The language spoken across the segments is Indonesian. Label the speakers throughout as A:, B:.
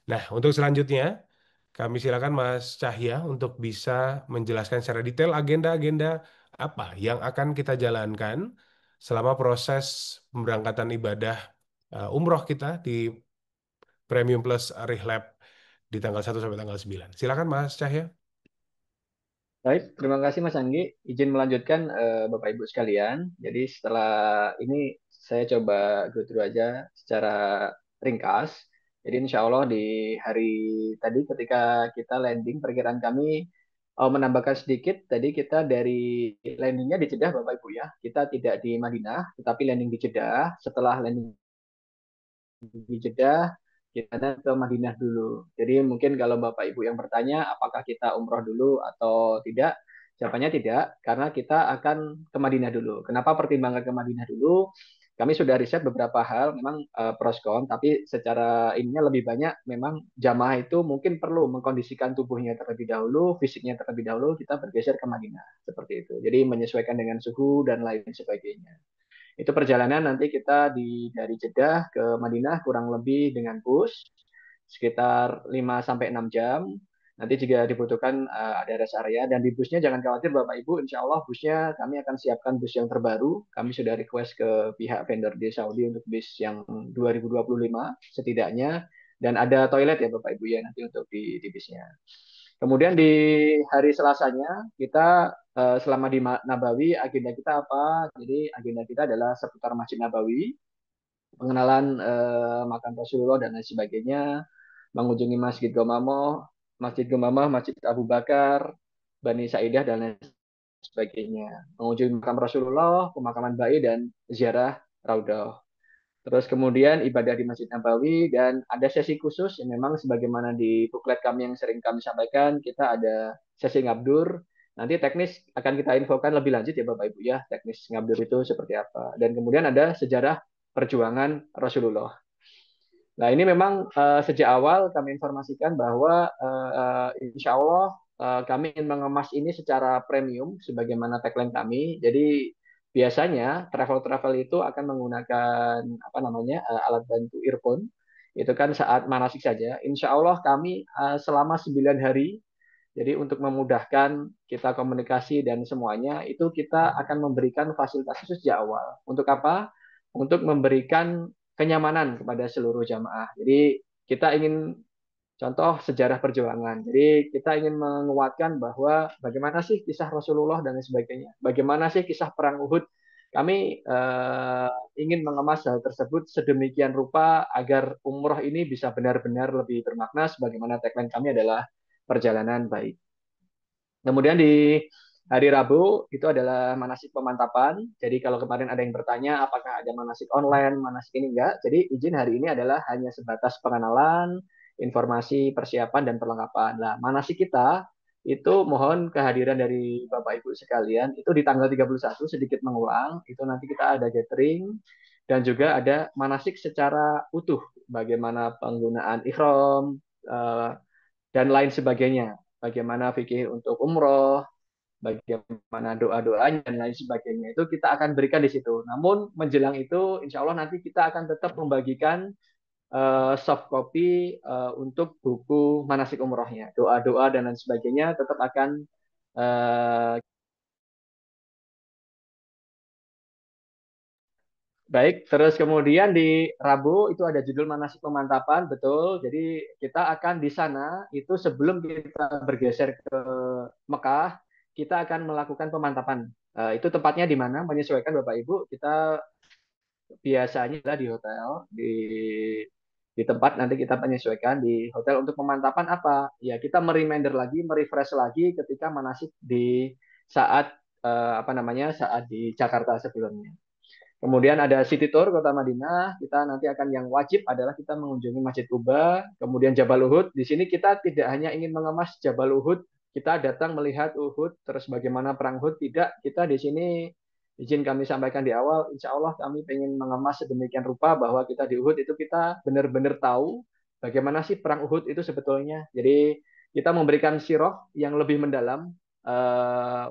A: Nah, untuk selanjutnya, kami silakan Mas Cahya untuk bisa menjelaskan secara detail agenda-agenda apa yang akan kita jalankan selama proses pemberangkatan ibadah umroh kita di Premium Plus Rihlab di tanggal 1 sampai tanggal 9. Silakan Mas Cahya.
B: Baik, terima kasih Mas Anggi. Izin melanjutkan Bapak Ibu sekalian. Jadi setelah ini saya coba go through aja secara ringkas. Jadi insya Allah di hari tadi ketika kita landing, perkiraan kami menambahkan sedikit. Tadi kita dari landingnya di Jeddah Bapak Ibu ya. Kita tidak di Madinah, tetapi landing di Jeddah. Setelah landing di Jeddah, kita ke Madinah dulu. Jadi mungkin kalau Bapak Ibu yang bertanya apakah kita umroh dulu atau tidak, jawabannya tidak, karena kita akan ke Madinah dulu. Kenapa pertimbangan ke Madinah dulu? Kami sudah riset beberapa hal, memang pros con, tapi secara ininya lebih banyak memang jamaah itu mungkin perlu mengkondisikan tubuhnya terlebih dahulu, fisiknya terlebih dahulu, kita bergeser ke Madinah, seperti itu. Jadi menyesuaikan dengan suhu dan lain sebagainya. Itu perjalanan nanti kita dari Jeddah ke Madinah kurang lebih dengan bus sekitar 5 sampai 6 jam. Nanti jika dibutuhkan ada rest area dan di busnya jangan khawatir Bapak Ibu, insya Allah busnya kami akan siapkan bus yang terbaru. Kami sudah request ke pihak vendor di Saudi untuk bus yang 2025 setidaknya dan ada toilet ya Bapak Ibu ya nanti untuk di busnya. Kemudian di hari Selasanya kita selama di Nabawi agenda kita apa? Jadi agenda kita adalah seputar Masjid Nabawi, pengenalan makam Rasulullah dan lain sebagainya, mengunjungi Masjid Gomamah, Masjid Abu Bakar, Bani Sa'idah dan lain sebagainya. Mengunjungi makam Rasulullah, pemakaman Ba'i dan ziarah Raudhah. Terus kemudian ibadah di Masjid Nabawi dan ada sesi khusus yang memang sebagaimana di booklet kami yang sering kami sampaikan, kita ada sesi ngabdur. Nanti teknis akan kita infokan lebih lanjut ya Bapak Ibu ya, teknis ngabdur itu seperti apa. Dan kemudian ada sejarah perjuangan Rasulullah. Nah ini memang sejak awal kami informasikan bahwa insya Allah kami ingin mengemas ini secara premium sebagaimana tagline kami. Jadi biasanya travel-travel itu akan menggunakan apa namanya alat bantu earphone. Itu kan saat manasik saja. Insya Allah kami selama 9 hari. Jadi untuk memudahkan kita komunikasi dan semuanya itu kita akan memberikan fasilitas khusus sejak awal. Untuk apa? Untuk memberikan kenyamanan kepada seluruh jamaah. Jadi kita ingin contoh sejarah perjuangan. Jadi kita ingin menguatkan bahwa bagaimana sih kisah Rasulullah dan lain sebagainya. Bagaimana sih kisah perang Uhud. Kami ingin mengemas hal tersebut sedemikian rupa agar umroh ini bisa benar-benar lebih bermakna sebagaimana tagline kami adalah perjalanan baik. Kemudian di hari Rabu itu adalah manasik pemantapan. Jadi kalau kemarin ada yang bertanya apakah ada manasik online, manasik ini enggak. Jadi izin hari ini adalah hanya sebatas pengenalan, informasi, persiapan dan perlengkapan. Nah, manasik kita itu mohon kehadiran dari Bapak Ibu sekalian itu di tanggal 31 sedikit mengulang itu nanti kita ada gathering dan juga ada manasik secara utuh bagaimana penggunaan ihram dan lain sebagainya bagaimana fikih untuk umroh, bagaimana doa-doanya dan lain sebagainya itu kita akan berikan di situ. Namun menjelang itu, insya Allah nanti kita akan tetap membagikan soft copy untuk buku manasik umrohnya, doa-doa dan lain sebagainya tetap akan uh, baik. Terus kemudian di Rabu itu ada judul manasik pemantapan, betul. Jadi kita akan di sana itu sebelum kita bergeser ke Mekah, kita akan melakukan pemantapan. Itu tempatnya di mana? Menyesuaikan Bapak Ibu. Kita biasanya adalah di hotel, di tempat nanti kita menyesuaikan di hotel untuk pemantapan apa? Ya kita mereminder lagi, merefresh lagi ketika manasik di saat apa namanya saat di Jakarta sebelumnya. Kemudian ada City Tour Kota Madinah. Kita nanti akan yang wajib adalah kita mengunjungi Masjid Kuba, kemudian Jabal Uhud. Di sini kita tidak hanya ingin mengemas Jabal Uhud, kita datang melihat Uhud, terus bagaimana perang Uhud. Tidak, kita di sini izin kami sampaikan di awal, insya Allah kami ingin mengemas sedemikian rupa bahwa kita di Uhud itu kita benar-benar tahu bagaimana sih perang Uhud itu sebetulnya. Jadi kita memberikan siroh yang lebih mendalam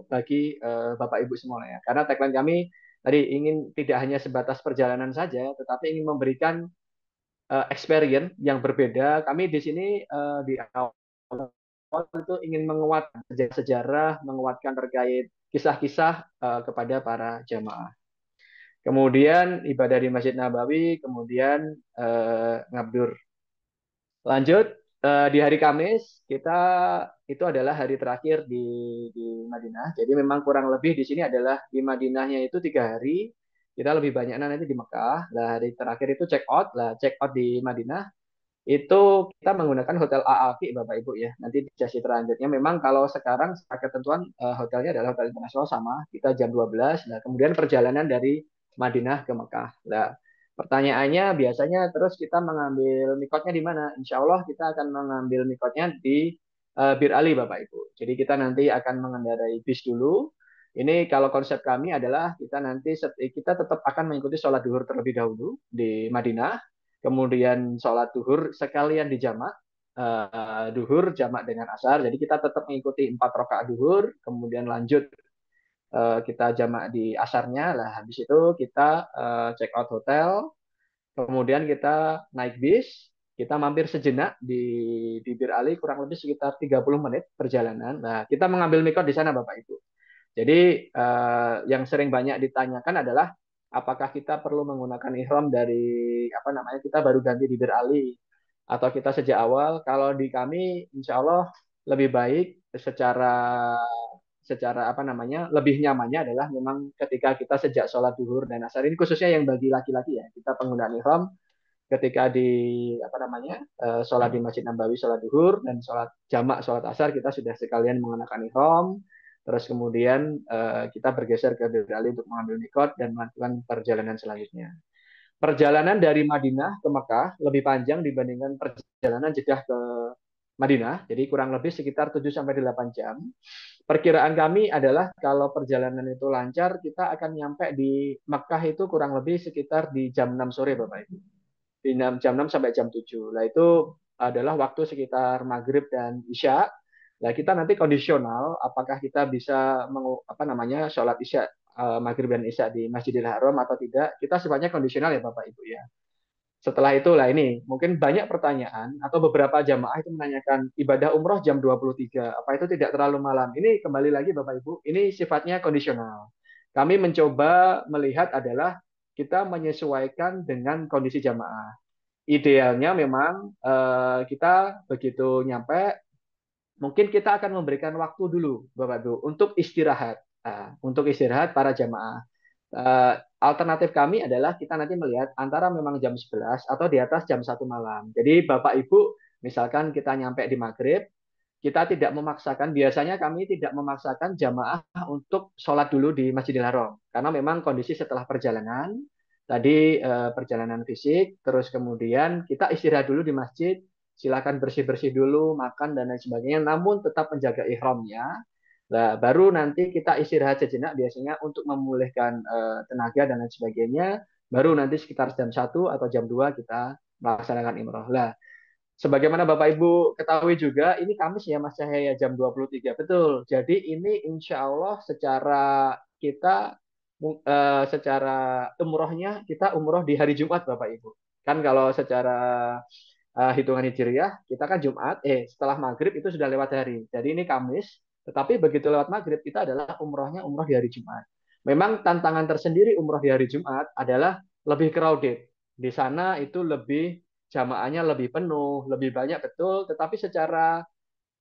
B: bagi Bapak Ibu semua ya. Karena tagline kami tadi ingin tidak hanya sebatas perjalanan saja, tetapi ingin memberikan experience yang berbeda. Kami di sini di awal itu ingin menguatkan sejarah, menguatkan terkait kisah-kisah kepada para jamaah. Kemudian ibadah di Masjid Nabawi, kemudian ngabdur. Lanjut di hari Kamis kita itu adalah hari terakhir di Madinah. Jadi memang kurang lebih di sini adalah di Madinahnya itu 3 hari. Kita lebih banyak nanti di Mekah. Lah hari terakhir itu check out. Lah check out di Madinah itu kita menggunakan hotel AAV Bapak Ibu ya. Nanti di sesi selanjutnya memang kalau sekarang ketentuan hotelnya adalah hotel internasional sama. Kita jam 12. Nah, kemudian perjalanan dari Madinah ke Mekah. Nah, pertanyaannya biasanya terus kita mengambil mikotnya di mana? Insya Allah kita akan mengambil mikotnya di Bir Ali Bapak Ibu. Jadi kita nanti akan mengendarai bis dulu. Ini kalau konsep kami adalah kita nanti kita tetap akan mengikuti sholat duhur terlebih dahulu di Madinah, kemudian sholat duhur sekalian dijamak, duhur jamak dengan asar. Jadi kita tetap mengikuti 4 rakaat duhur, kemudian lanjut kita jamak di asarnya. Lah habis itu kita check out hotel, kemudian kita naik bis, kita mampir sejenak di Bir Ali kurang lebih sekitar 30 menit perjalanan. Nah, kita mengambil mikot di sana Bapak Ibu. Jadi yang sering banyak ditanyakan adalah apakah kita perlu menggunakan ihram dari apa namanya kita baru ganti di Bir Ali atau kita sejak awal. Kalau di kami insya Allah lebih baik secara secara apa namanya lebih nyamannya adalah memang ketika kita sejak sholat duhur dan asar ini khususnya yang bagi laki-laki ya kita penggunaan ihram ketika di apa namanya sholat di Masjid Nabawi sholat duhur dan sholat jamak sholat asar kita sudah sekalian mengenakan ihram terus kemudian kita bergeser ke Bali untuk mengambil mikot dan melakukan perjalanan selanjutnya. Perjalanan dari Madinah ke Mekah lebih panjang dibandingkan perjalanan Jeddah ke Madinah, jadi kurang lebih sekitar 7 sampai 8 jam. Perkiraan kami adalah kalau perjalanan itu lancar, kita akan nyampe di Mekah itu kurang lebih sekitar di jam 6 sore Bapak Ibu. Di jam 6 sampai jam 7. Nah itu adalah waktu sekitar maghrib dan isya. Nah kita nanti kondisional apakah kita bisa apa namanya sholat isya maghrib dan isya di Masjidil Haram atau tidak. Kita sifatnya kondisional ya Bapak Ibu ya. Setelah itulah ini mungkin banyak pertanyaan atau beberapa jamaah itu menanyakan ibadah umroh jam 23. Apa itu tidak terlalu malam? Ini kembali lagi Bapak Ibu, ini sifatnya kondisional. Kami mencoba melihat adalah kita menyesuaikan dengan kondisi jamaah. Idealnya memang kita begitu nyampe, mungkin kita akan memberikan waktu dulu, Bapak Ibu, untuk istirahat. Untuk istirahat para jamaah. Alternatif kami adalah kita nanti melihat antara memang jam 11 atau di atas jam 1 malam. Jadi Bapak Ibu, misalkan kita nyampe di maghrib, kita tidak memaksakan, biasanya kami tidak memaksakan jamaah untuk sholat dulu di Masjidil Haram. Karena memang kondisi setelah perjalanan, tadi perjalanan fisik, terus kemudian kita istirahat dulu di masjid, silakan bersih-bersih dulu, makan dan lain sebagainya, namun tetap menjaga ihramnya. Nah, baru nanti kita istirahat sejenak biasanya untuk memulihkan tenaga dan lain sebagainya. Baru nanti sekitar jam 1 atau jam 2 kita melaksanakan imroh. Lah, sebagaimana Bapak Ibu ketahui juga, ini Kamis ya Mas Cahaya jam 23. Betul. Jadi ini insya Allah secara kita secara umrohnya kita umroh di hari Jumat Bapak Ibu. Kan kalau secara hitungan Hijriah kita kan Jumat, setelah maghrib itu sudah lewat hari. Jadi ini Kamis, tetapi begitu lewat maghrib kita adalah umrohnya umroh di hari Jumat. Memang tantangan tersendiri umroh di hari Jumat adalah lebih crowded. Di sana itu lebih jamaahnya lebih penuh, lebih banyak betul, tetapi secara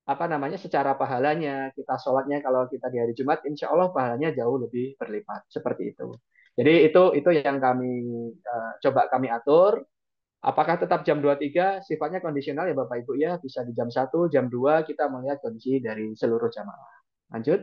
B: apa namanya secara pahalanya kita sholatnya kalau kita di hari Jumat insya Allah pahalanya jauh lebih berlipat seperti itu. Jadi itu yang kami coba kami atur. Apakah tetap jam 23? Sifatnya kondisional ya Bapak Ibu ya, bisa di jam 1, jam 2 kita melihat kondisi dari seluruh jamaah. Lanjut.